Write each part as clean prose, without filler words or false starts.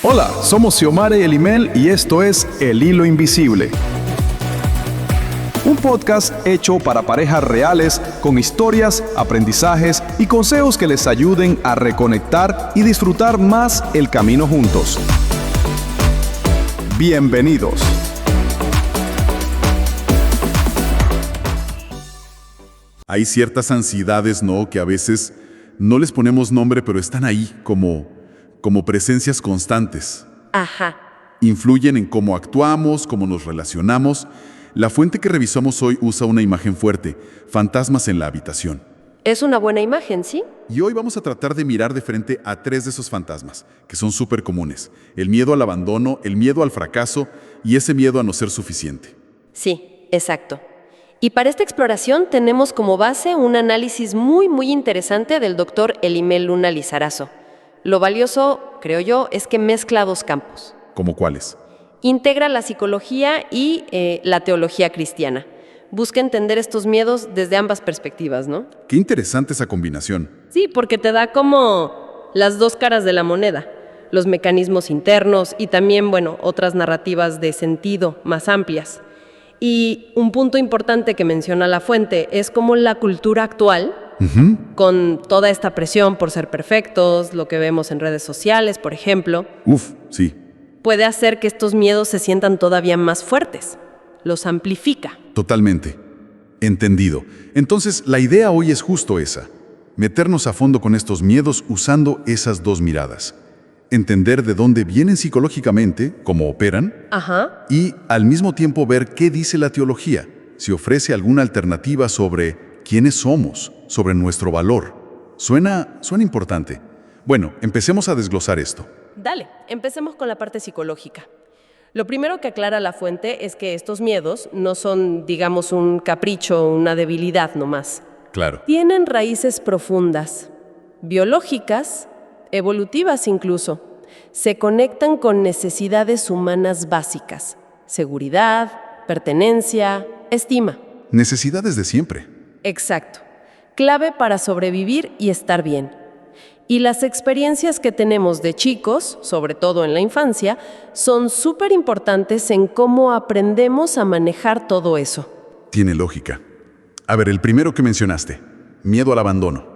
Hola, somos Xiomara y Elimel y esto es El Hilo Invisible. Un podcast hecho para parejas reales con historias, aprendizajes y consejos que les ayuden a reconectar y disfrutar más el camino juntos. Bienvenidos. Hay ciertas ansiedades, ¿no?, que a veces no les ponemos nombre, pero están ahí como presencias constantes. Ajá. Influyen en cómo actuamos, cómo nos relacionamos. La fuente que revisamos hoy usa una imagen fuerte: fantasmas en la habitación. Es una buena imagen, ¿sí? Y hoy vamos a tratar de mirar de frente a 3 de esos fantasmas, que son súper comunes: el miedo al abandono, el miedo al fracaso y ese miedo a no ser suficiente. Sí, exacto. Y para esta exploración tenemos como base un análisis muy interesante del doctor Elimel Luna Lizarazo. Lo valioso, creo yo, es que mezcla 2 campos. ¿Cómo cuáles? Integra la psicología y la teología cristiana. Busca entender estos miedos desde ambas perspectivas, ¿no? Qué interesante esa combinación. Sí, porque te da como las 2 caras de la moneda. Los mecanismos internos y también, otras narrativas de sentido más amplias. Y un punto importante que menciona la fuente es cómo la cultura actual, con toda esta presión por ser perfectos, lo que vemos en redes sociales, por ejemplo, Sí. puede hacer que estos miedos se sientan todavía más fuertes. Los amplifica. Totalmente. Entendido. Entonces, la idea hoy es justo esa: meternos a fondo con estos miedos usando esas 2 miradas. Entender de dónde vienen psicológicamente, cómo operan, y al mismo tiempo ver qué dice la teología, si ofrece alguna alternativa sobre quiénes somos, sobre nuestro valor. Suena importante. Bueno, empecemos a desglosar esto. Dale, empecemos con la parte psicológica. Lo primero que aclara la fuente es que estos miedos no son, digamos, un capricho o una debilidad nomás. Claro. Tienen raíces profundas, biológicas, evolutivas incluso. Se conectan con necesidades humanas básicas: seguridad, pertenencia, estima. Necesidades de siempre. Exacto. Clave para sobrevivir y estar bien. Y las experiencias que tenemos de chicos, sobre todo en la infancia, son súper importantes en cómo aprendemos a manejar todo eso. Tiene lógica. A ver, el primero que mencionaste: miedo al abandono.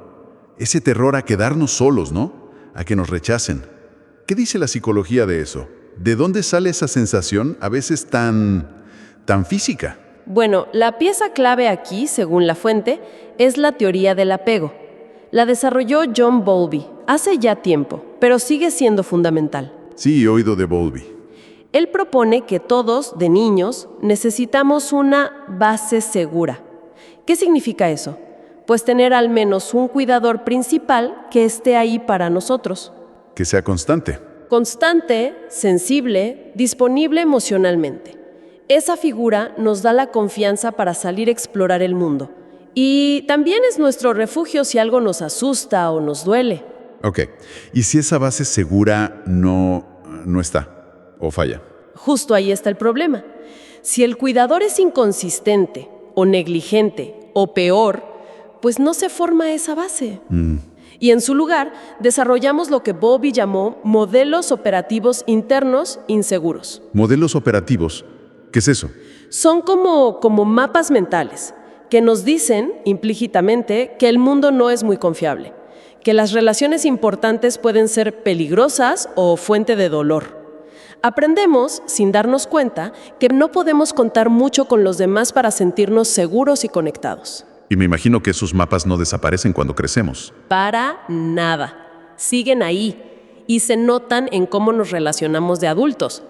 Ese terror a quedarnos solos, ¿no? A que nos rechacen. ¿Qué dice la psicología de eso? ¿De dónde sale esa sensación, a veces tan física? Bueno, la pieza clave aquí, según la fuente, es la teoría del apego. La desarrolló John Bowlby hace ya tiempo, pero sigue siendo fundamental. Sí, he oído de Bowlby. Él propone que todos, de niños, necesitamos una base segura. ¿Qué significa eso? Pues tener al menos un cuidador principal que esté ahí para nosotros. Que sea constante. Constante, sensible, disponible emocionalmente. Esa figura nos da la confianza para salir a explorar el mundo. Y también es nuestro refugio si algo nos asusta o nos duele. Ok. ¿Y si esa base segura no está o falla? Justo ahí está el problema. Si el cuidador es inconsistente o negligente o peor, pues no se forma esa base. Y en su lugar, desarrollamos lo que Bowlby llamó modelos operativos internos inseguros. ¿Modelos operativos? ¿Qué es eso? Son como mapas mentales que nos dicen implícitamente que el mundo no es muy confiable, que las relaciones importantes pueden ser peligrosas o fuente de dolor. Aprendemos, sin darnos cuenta, que no podemos contar mucho con los demás para sentirnos seguros y conectados. Y me imagino que esos mapas no desaparecen cuando crecemos. Para nada. Siguen ahí y se notan en cómo nos relacionamos de adultos.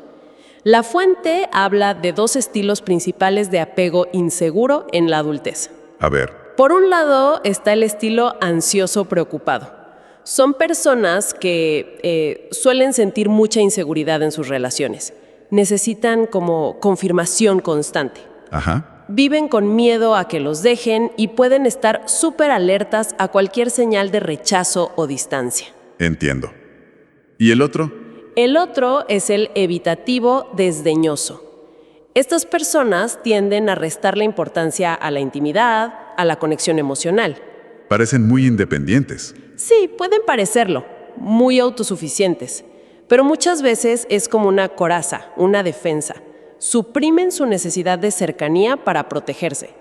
La fuente habla de 2 estilos principales de apego inseguro en la adultez. A ver. Por un lado está el estilo ansioso preocupado. Son personas que suelen sentir mucha inseguridad en sus relaciones. Necesitan como confirmación constante. Ajá. Viven con miedo a que los dejen y pueden estar súper alertas a cualquier señal de rechazo o distancia. Entiendo. ¿Y el otro? El otro es el evitativo desdeñoso. Estas personas tienden a restarle importancia a la intimidad, a la conexión emocional. Parecen muy independientes. Sí, pueden parecerlo, muy autosuficientes, pero muchas veces es como una coraza, una defensa. Suprimen su necesidad de cercanía para protegerse.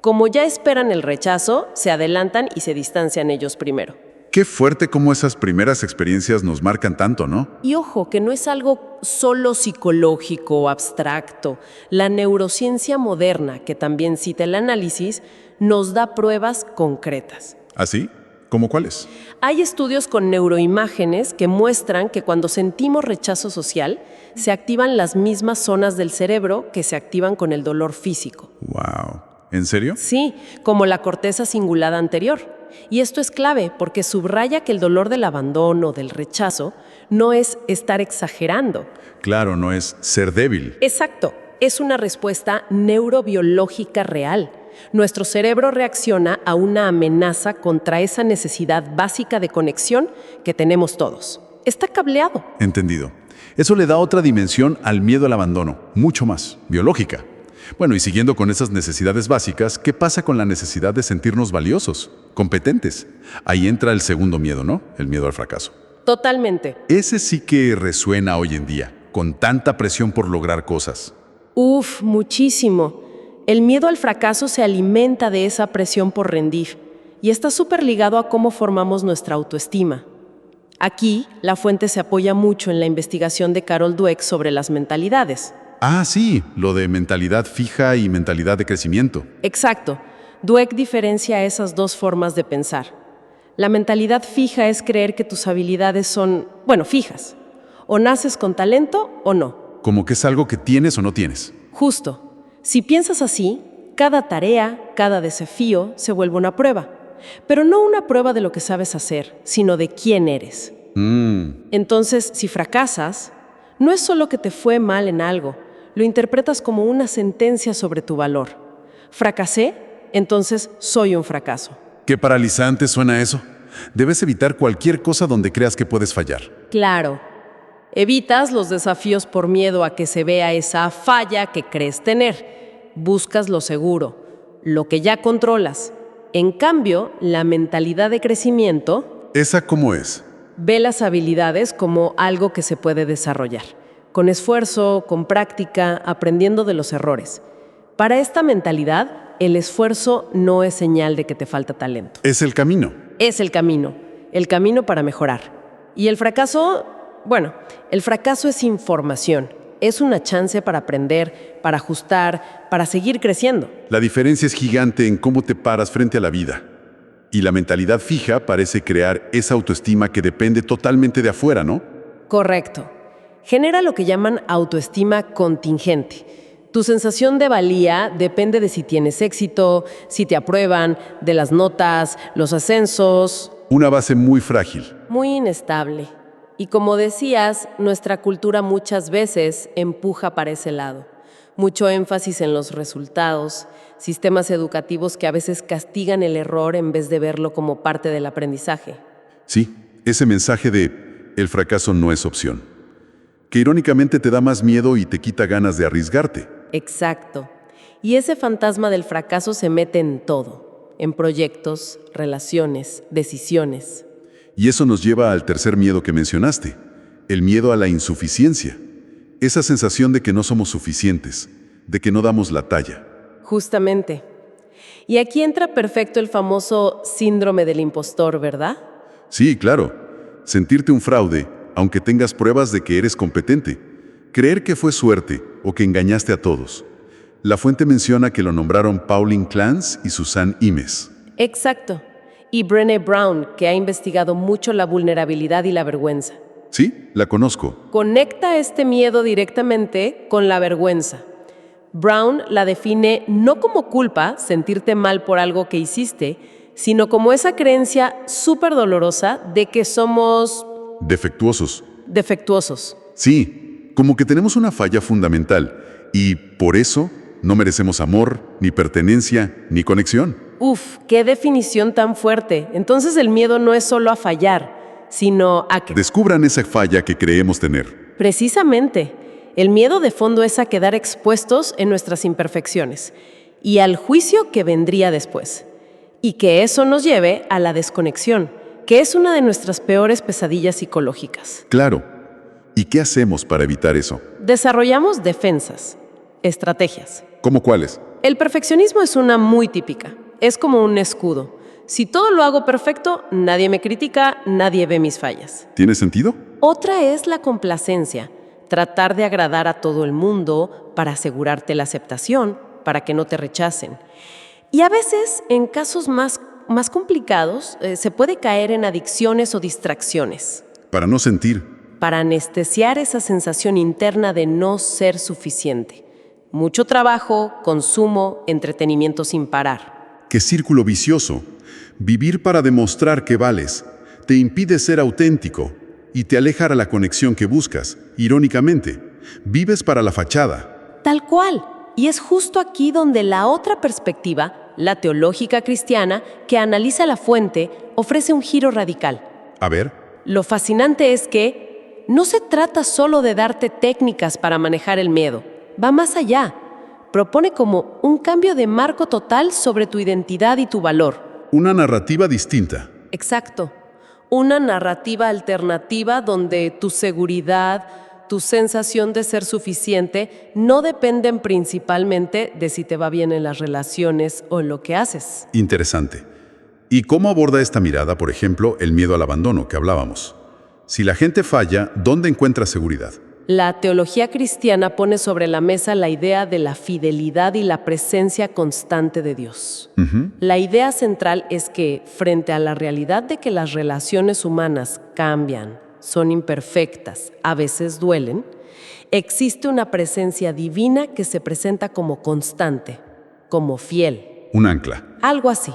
Como ya esperan el rechazo, se adelantan y se distancian ellos primero. Qué fuerte cómo esas primeras experiencias nos marcan tanto, ¿no? Y ojo, que no es algo solo psicológico o abstracto. La neurociencia moderna, que también cita el análisis, nos da pruebas concretas. ¿Así? ¿Cómo cuáles? Hay estudios con neuroimágenes que muestran que cuando sentimos rechazo social, se activan las mismas zonas del cerebro que se activan con el dolor físico. ¡Wow! ¿En serio? Sí, como la corteza cingulada anterior. Y esto es clave porque subraya que el dolor del abandono, del rechazo, no es estar exagerando. Claro, no es ser débil. Exacto, es una respuesta neurobiológica real. Nuestro cerebro reacciona a una amenaza contra esa necesidad básica de conexión que tenemos todos. Está cableado. Entendido. Eso le da otra dimensión al miedo al abandono, mucho más, biológica. Bueno, y siguiendo con esas necesidades básicas, ¿qué pasa con la necesidad de sentirnos valiosos, competentes? Ahí entra el segundo miedo, ¿no? El miedo al fracaso. Totalmente. Ese sí que resuena hoy en día, con tanta presión por lograr cosas. Muchísimo. El miedo al fracaso se alimenta de esa presión por rendir y está súper ligado a cómo formamos nuestra autoestima. Aquí, la fuente se apoya mucho en la investigación de Carol Dweck sobre las mentalidades. Ah, sí, lo de mentalidad fija y mentalidad de crecimiento. Exacto. Dweck diferencia esas dos formas de pensar. La mentalidad fija es creer que tus habilidades son, fijas. O naces con talento o no. Como que es algo que tienes o no tienes. Justo. Si piensas así, cada tarea, cada desafío se vuelve una prueba. Pero no una prueba de lo que sabes hacer, sino de quién eres. Entonces, si fracasas, no es solo que te fue mal en algo, lo interpretas como una sentencia sobre tu valor. Fracasé, entonces soy un fracaso. Qué paralizante suena eso. Debes evitar cualquier cosa donde creas que puedes fallar. Claro. Evitas los desafíos por miedo a que se vea esa falla que crees tener. Buscas lo seguro, lo que ya controlas. En cambio, la mentalidad de crecimiento... ¿Esa cómo es? Ve las habilidades como algo que se puede desarrollar. Con esfuerzo, con práctica, aprendiendo de los errores. Para esta mentalidad, el esfuerzo no es señal de que te falta talento. Es el camino. Es el camino para mejorar. Y el fracaso, el fracaso es información. Es una chance para aprender, para ajustar, para seguir creciendo. La diferencia es gigante en cómo te paras frente a la vida. Y la mentalidad fija parece crear esa autoestima que depende totalmente de afuera, ¿no? Correcto. Genera lo que llaman autoestima contingente. Tu sensación de valía depende de si tienes éxito, si te aprueban, de las notas, los ascensos. Una base muy frágil. Muy inestable. Y como decías, nuestra cultura muchas veces empuja para ese lado. Mucho énfasis en los resultados, sistemas educativos que a veces castigan el error en vez de verlo como parte del aprendizaje. Sí, ese mensaje de el fracaso no es opción, que irónicamente te da más miedo y te quita ganas de arriesgarte. Exacto. Y ese fantasma del fracaso se mete en todo, en proyectos, relaciones, decisiones. Y eso nos lleva al tercer miedo que mencionaste, el miedo a la insuficiencia. Esa sensación de que no somos suficientes, de que no damos la talla. Justamente. Y aquí entra perfecto el famoso síndrome del impostor, ¿verdad? Sí, claro. Sentirte un fraude, aunque tengas pruebas de que eres competente. Creer que fue suerte o que engañaste a todos. La fuente menciona que lo nombraron Pauline Clance y Suzanne Imes. Exacto. Y Brené Brown, que ha investigado mucho la vulnerabilidad y la vergüenza. Sí, la conozco. Conecta este miedo directamente con la vergüenza. Brown la define no como culpa, sentirte mal por algo que hiciste, sino como esa creencia súper dolorosa de que somos... Defectuosos. Defectuosos. Sí, como que tenemos una falla fundamental y por eso no merecemos amor, ni pertenencia, ni conexión. Qué definición tan fuerte. Entonces el miedo no es solo a fallar, sino a que... Descubran esa falla que creemos tener. Precisamente. El miedo de fondo es a quedar expuestos en nuestras imperfecciones y al juicio que vendría después. Y que eso nos lleve a la desconexión, que es una de nuestras peores pesadillas psicológicas. Claro, ¿Y qué hacemos para evitar eso? Desarrollamos defensas, estrategias. ¿Cómo cuáles? El perfeccionismo es una muy típica. Es como un escudo. Si todo lo hago perfecto, nadie me critica, nadie ve mis fallas. ¿Tiene sentido? Otra es la complacencia. Tratar de agradar a todo el mundo para asegurarte la aceptación, para que no te rechacen. Y a veces, en casos más complicados, se puede caer en adicciones o distracciones. Para no sentir. Para anestesiar esa sensación interna de no ser suficiente. Mucho trabajo, consumo, entretenimiento sin parar. ¡Qué círculo vicioso! Vivir para demostrar que vales te impide ser auténtico y te aleja de la conexión que buscas. Irónicamente, vives para la fachada. Tal cual. Y es justo aquí donde la otra perspectiva, la teológica cristiana, que analiza la fuente, ofrece un giro radical. A ver, Lo fascinante es que no se trata solo de darte técnicas para manejar el miedo. Va más allá. Propone como un cambio de marco total sobre tu identidad y tu valor. una narrativa distinta. Exacto. Una narrativa alternativa donde tu seguridad, tu sensación de ser suficiente no dependen principalmente de si te va bien en las relaciones o en lo que haces. Interesante. ¿Y cómo aborda esta mirada, por ejemplo, el miedo al abandono que hablábamos? Si la gente falla, ¿dónde encuentra seguridad? La teología cristiana pone sobre la mesa la idea de la fidelidad y la presencia constante de Dios. La idea central es que, frente a la realidad de que las relaciones humanas cambian, son imperfectas, a veces duelen, existe una presencia divina que se presenta como constante, como fiel. Un ancla. Algo así.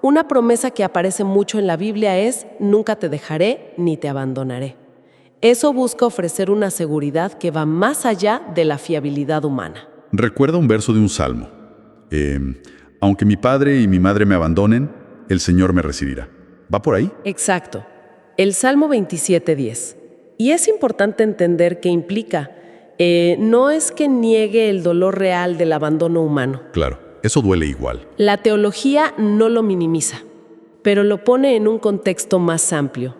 Una promesa que aparece mucho en la Biblia es: nunca te dejaré ni te abandonaré. Eso busca ofrecer una seguridad que va más allá de la fiabilidad humana. Recuerda un verso de un salmo. Aunque mi padre y mi madre me abandonen, el Señor me recibirá. ¿Va por ahí? Exacto. El Salmo 27:10. Y es importante entender qué implica. No es que niegue el dolor real del abandono humano. Claro, eso duele igual. La teología no lo minimiza, pero lo pone en un contexto más amplio.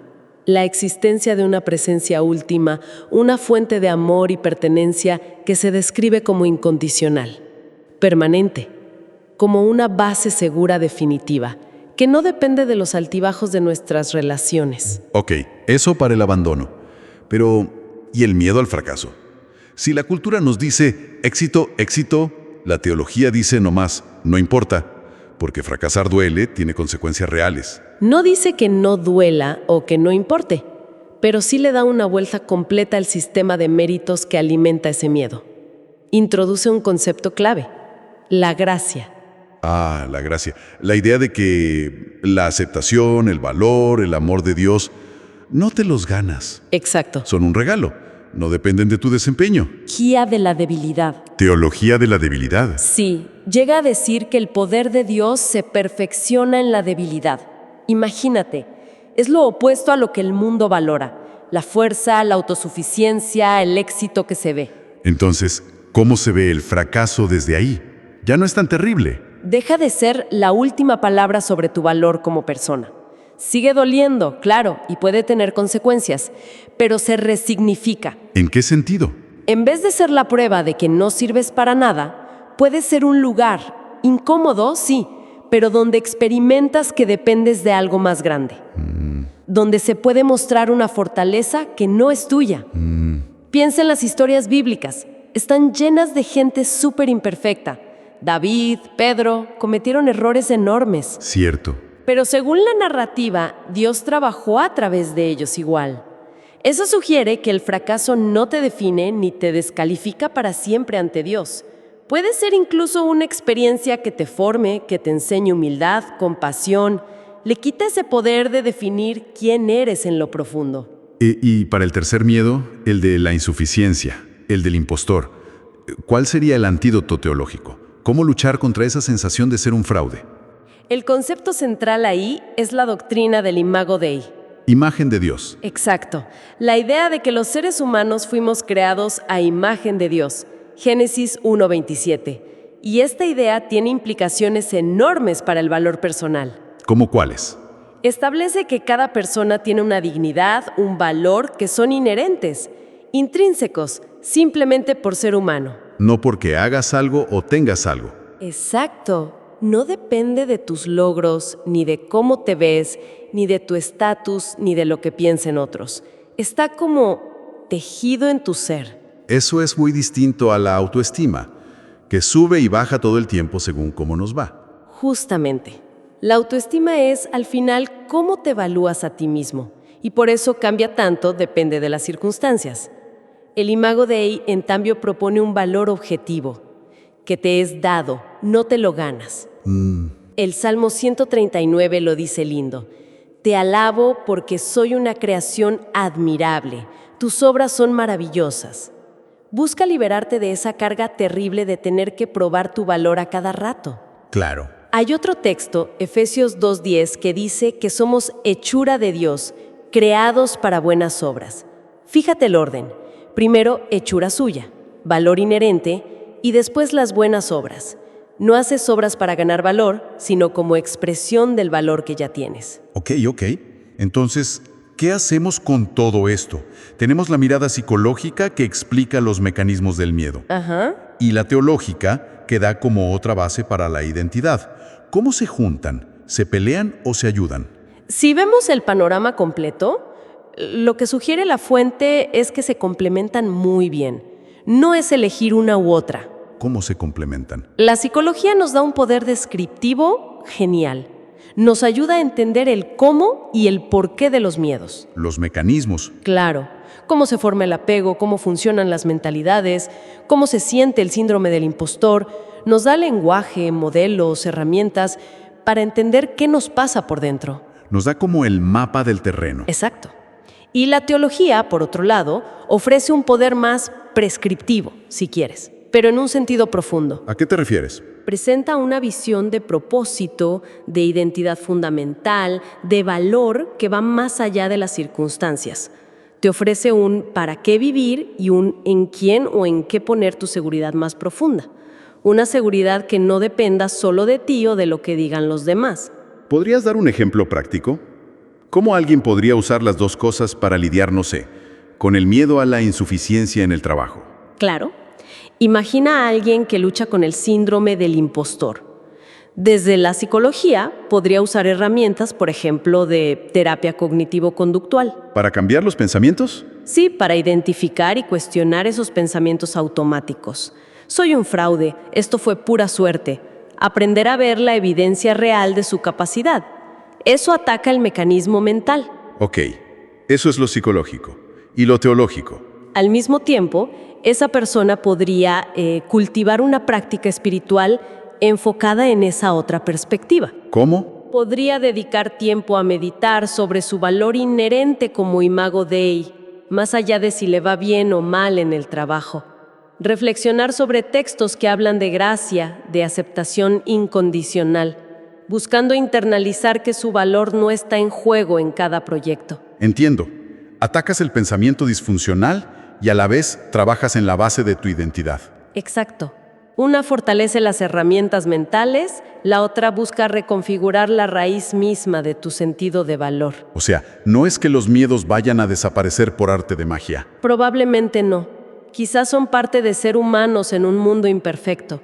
La existencia de una presencia última, una fuente de amor y pertenencia que se describe como incondicional, permanente, como una base segura definitiva, que no depende de los altibajos de nuestras relaciones. Ok, eso para el abandono. Pero, ¿y el miedo al fracaso? Si la cultura nos dice éxito, éxito, la teología dice nomás, no importa, porque fracasar duele, tiene consecuencias reales. No dice que no duela o que no importe, pero sí le da una vuelta completa al sistema de méritos que alimenta ese miedo. Introduce un concepto clave: la gracia. Ah, la gracia. La idea de que la aceptación, el valor, el amor de Dios, no te los ganas. Exacto. Son un regalo. No dependen de tu desempeño. Guía de la debilidad. Teología de la debilidad. Sí, llega a decir que el poder de Dios se perfecciona en la debilidad. Imagínate, es lo opuesto a lo que el mundo valora: la fuerza, la autosuficiencia, el éxito que se ve. Entonces, ¿cómo se ve el fracaso desde ahí? Ya no es tan terrible. Deja de ser la última palabra sobre tu valor como persona. Sigue doliendo, claro, y puede tener consecuencias, pero se resignifica. ¿En qué sentido? En vez de ser la prueba de que no sirves para nada, puede ser un lugar, incómodo, sí, pero donde experimentas que dependes de algo más grande. Donde se puede mostrar una fortaleza que no es tuya. Piensa en las historias bíblicas. Están llenas de gente súper imperfecta. David, Pedro, cometieron errores enormes. Cierto. Pero según la narrativa, Dios trabajó a través de ellos igual. Eso sugiere que el fracaso no te define ni te descalifica para siempre ante Dios. Puede ser incluso una experiencia que te forme, que te enseñe humildad, compasión. Le quita ese poder de definir quién eres en lo profundo. Y para el tercer miedo, el de la insuficiencia, el del impostor. ¿Cuál sería el antídoto teológico? ¿Cómo luchar contra esa sensación de ser un fraude? El concepto central ahí es la doctrina del Imago Dei. Imagen de Dios. Exacto. La idea de que los seres humanos fuimos creados a imagen de Dios. Génesis 1:27. Y esta idea tiene implicaciones enormes para el valor personal. ¿Cómo cuáles? Establece que cada persona tiene una dignidad, un valor que son inherentes. Intrínsecos, simplemente por ser humano. No porque hagas algo o tengas algo. Exacto. No depende de tus logros, ni de cómo te ves, ni de tu estatus, ni de lo que piensen otros. Está como tejido en tu ser. Eso es muy distinto a la autoestima, que sube y baja todo el tiempo según cómo nos va. Justamente. La autoestima es, al final, cómo te evalúas a ti mismo. Y por eso cambia tanto, depende de las circunstancias. El Imago Dei, en cambio, propone un valor objetivo, que te es dado, no te lo ganas. El Salmo 139 lo dice lindo. Te alabo porque soy una creación admirable. Tus obras son maravillosas. Busca liberarte de esa carga terrible de tener que probar tu valor a cada rato. Claro. Hay otro texto, Efesios 2:10, que dice que somos hechura de Dios, creados para buenas obras. Fíjate el orden. Primero, hechura suya, valor inherente, y después las buenas obras. No haces obras para ganar valor, sino como expresión del valor que ya tienes. Ok. Entonces, ¿qué hacemos con todo esto? Tenemos la mirada psicológica que explica los mecanismos del miedo. Y la teológica que da como otra base para la identidad. ¿Cómo se juntan? ¿Se pelean o se ayudan? Si vemos el panorama completo, lo que sugiere la fuente es que se complementan muy bien. No es elegir una u otra. ¿Cómo se complementan? La psicología nos da un poder descriptivo genial. Nos ayuda a entender el cómo y el porqué de los miedos. Los mecanismos. Claro, cómo se forma el apego, cómo funcionan las mentalidades, cómo se siente el síndrome del impostor. Nos da lenguaje, modelos, herramientas para entender qué nos pasa por dentro. Nos da como el mapa del terreno. Exacto. Y la teología, por otro lado, ofrece un poder más prescriptivo, si quieres, pero en un sentido profundo. ¿A qué te refieres? Presenta una visión de propósito, de identidad fundamental, de valor que va más allá de las circunstancias. Te ofrece un para qué vivir y un en quién o en qué poner tu seguridad más profunda. Una seguridad que no dependa solo de ti o de lo que digan los demás. ¿Podrías dar un ejemplo práctico? ¿Cómo alguien podría usar las dos cosas para lidiar, no sé, con el miedo a la insuficiencia en el trabajo? Claro. Imagina a alguien que lucha con el síndrome del impostor. Desde la psicología, podría usar herramientas, por ejemplo, de terapia cognitivo-conductual. ¿Para cambiar los pensamientos? Sí, para identificar y cuestionar esos pensamientos automáticos. Soy un fraude, esto fue pura suerte. Aprender a ver la evidencia real de su capacidad. Eso ataca el mecanismo mental. Ok, eso es lo psicológico. ¿Y lo teológico? Al mismo tiempo, esa persona podría cultivar una práctica espiritual enfocada en esa otra perspectiva. ¿Cómo? Podría dedicar tiempo a meditar sobre su valor inherente como Imago Dei, más allá de si le va bien o mal en el trabajo. Reflexionar sobre textos que hablan de gracia, de aceptación incondicional, buscando internalizar que su valor no está en juego en cada proyecto. Entiendo. Atacas el pensamiento disfuncional y a la vez trabajas en la base de tu identidad. Exacto. Una fortalece las herramientas mentales, la otra busca reconfigurar la raíz misma de tu sentido de valor. O sea, no es que los miedos vayan a desaparecer por arte de magia. Probablemente no. Quizás son parte de ser humanos en un mundo imperfecto,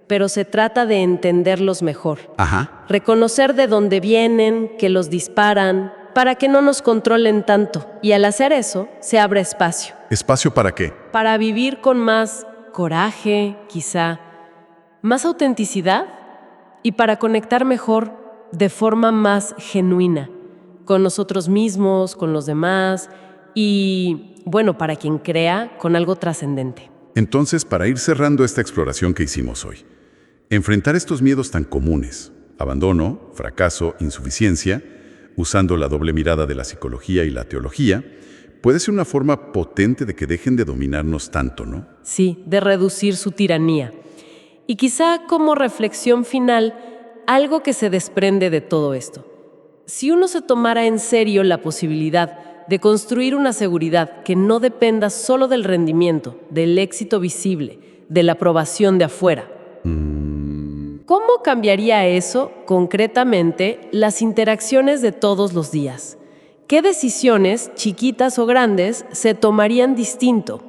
pero se trata de entenderlos mejor. Ajá. Reconocer de dónde vienen, que los disparan, para que no nos controlen tanto. Y al hacer eso, se abre espacio. ¿Espacio para qué? Para vivir con más coraje, quizá, más autenticidad y para conectar mejor de forma más genuina con nosotros mismos, con los demás y, bueno, para quien crea, con algo trascendente. Entonces, para ir cerrando esta exploración que hicimos hoy, enfrentar estos miedos tan comunes, abandono, fracaso, insuficiencia, usando la doble mirada de la psicología y la teología, puede ser una forma potente de que dejen de dominarnos tanto, ¿no? Sí, de reducir su tiranía. Y quizá como reflexión final, algo que se desprende de todo esto. Si uno se tomara en serio la posibilidad de construir una seguridad que no dependa solo del rendimiento, del éxito visible, de la aprobación de afuera, ¿cómo cambiaría eso concretamente las interacciones de todos los días? ¿Qué decisiones, chiquitas o grandes, se tomarían distinto?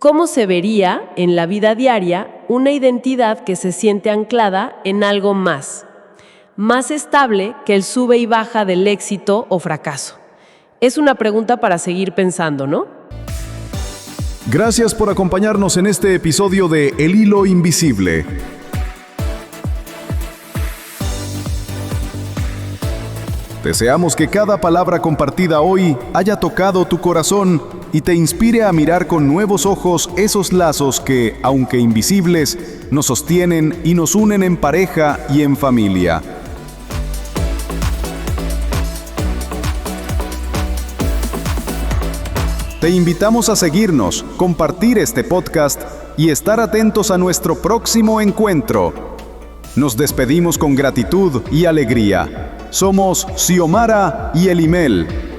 ¿Cómo se vería en la vida diaria una identidad que se siente anclada en algo más estable que el sube y baja del éxito o fracaso? Es una pregunta para seguir pensando, ¿no? Gracias por acompañarnos en este episodio de El Hilo Invisible. Deseamos que cada palabra compartida hoy haya tocado tu corazón y te inspire a mirar con nuevos ojos esos lazos que, aunque invisibles, nos sostienen y nos unen en pareja y en familia. Te invitamos a seguirnos, compartir este podcast y estar atentos a nuestro próximo encuentro. Nos despedimos con gratitud y alegría. Somos Xiomara y Elimel.